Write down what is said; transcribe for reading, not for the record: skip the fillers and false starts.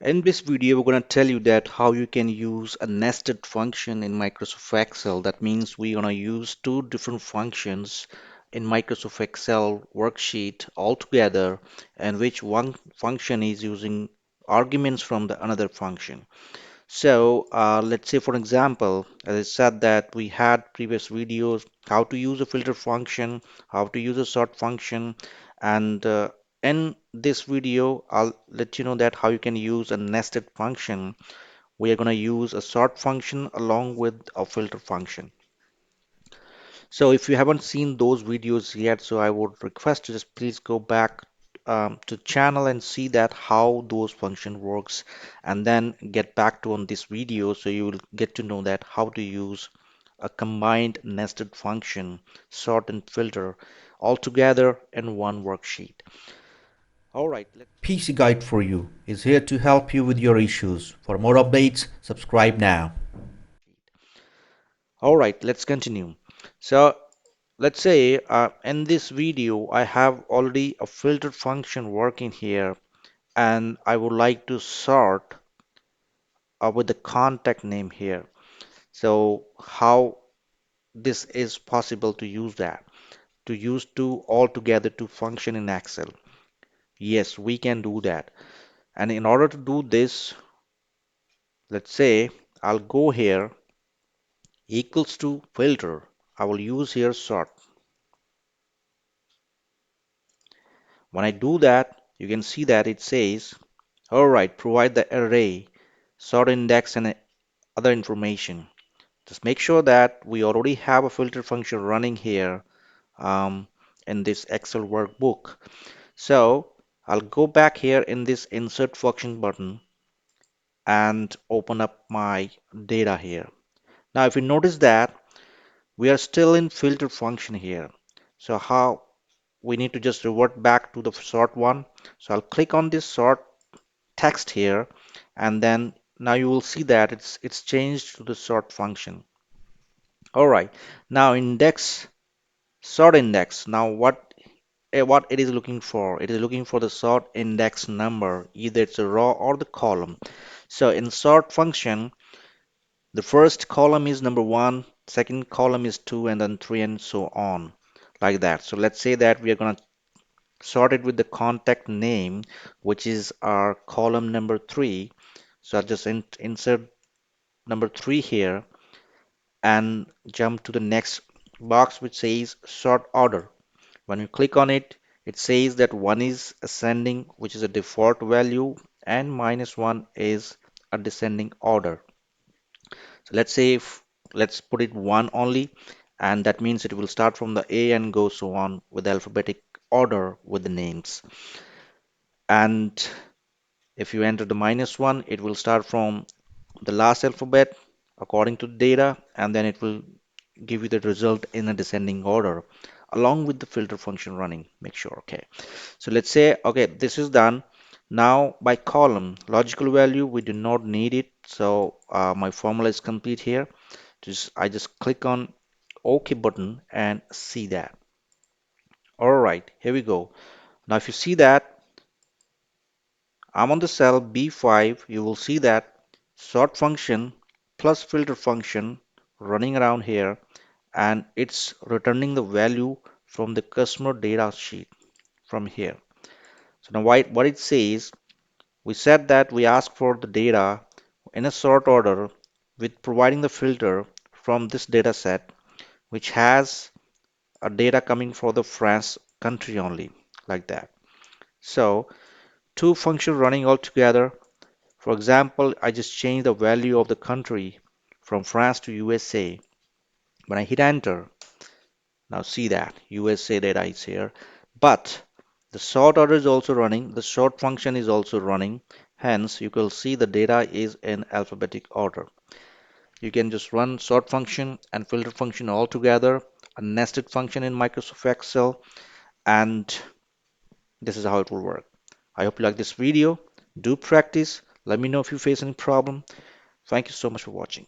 In this video, we're going to tell you that how you can use a nested function in Microsoft Excel. That means we're going to use two different functions in Microsoft Excel worksheet all together, and which one function is using arguments from the another function. So let's say, for example, as I said that we had previous videos, how to use a filter function, how to use a sort function, and in this video, I'll let you know that how you can use a nested function. We are going to use a sort function along with a filter function. So if you haven't seen those videos yet, so I would request you just please go back to channel and see that how those function works, and then get back to on this video so you will get to know that how to use a combined nested function, sort and filter all together in one worksheet. All right, PC Guide for You is here to help you with your issues. For more updates, subscribe now. let's continue. So let's say in this video I have already a filter function working here, and I would like to sort with the contact name here. So how this is possible to use that, to use two altogether to function in Excel? Yes, we can do that. And in order to do this, let's say I'll go here equals to filter. I will use here sort. When I do that, you can see that it says, all right, provide the array, sort index, and other information. Just make sure that we already have a filter function running here um, in this Excel workbook. So I'll go back here in this insert function button and open up my data here. Now, if you notice that we are still in filter function here. So how we need to just revert back to the sort one. So I'll click on this sort text here, and then now you will see that it's changed to the sort function. All right, now index, sort index. Now what it is looking for? It is looking for the sort index number, either it's a row or the column. So in sort function, the first column is number one, second column is two, and then three, and so on, like that. So let's say that we are going to sort it with the contact name, which is our column number three. So I'll just insert number three here and jump to the next box, which says sort order. When you click on it, it says that one is ascending, which is a default value, and minus one is a descending order. So let's say if let's put it one only, and that means it will start from the A and go so on with alphabetic order with the names. And if you enter the minus one, it will start from the last alphabet according to the data, and then it will give you the result in a descending order along with the filter function running. Make sure, okay. So let's say, okay, this is done. Now by column, logical value, we do not need it. So my formula is complete here. I just click on OK button and see that. All right, here we go. Now if you see that I'm on the cell B5, you will see that sort function plus filter function running around here, and it's returning the value from the customer data sheet from here. So now what it says, we said that we ask for the data in a sort order with providing the filter from this data set, which has a data coming for the France country only, like that. So two functions running all together. For example, I just changed the value of the country from France to USA. When I hit enter, now see that USA data is here, but the sort order is also running, the sort function is also running. Hence, you can see the data is in alphabetic order. You can just run sort function and filter function all together, a nested function in Microsoft Excel, and this is how it will work. I hope you like this video. Do practice. Let me know if you face any problem. Thank you so much for watching.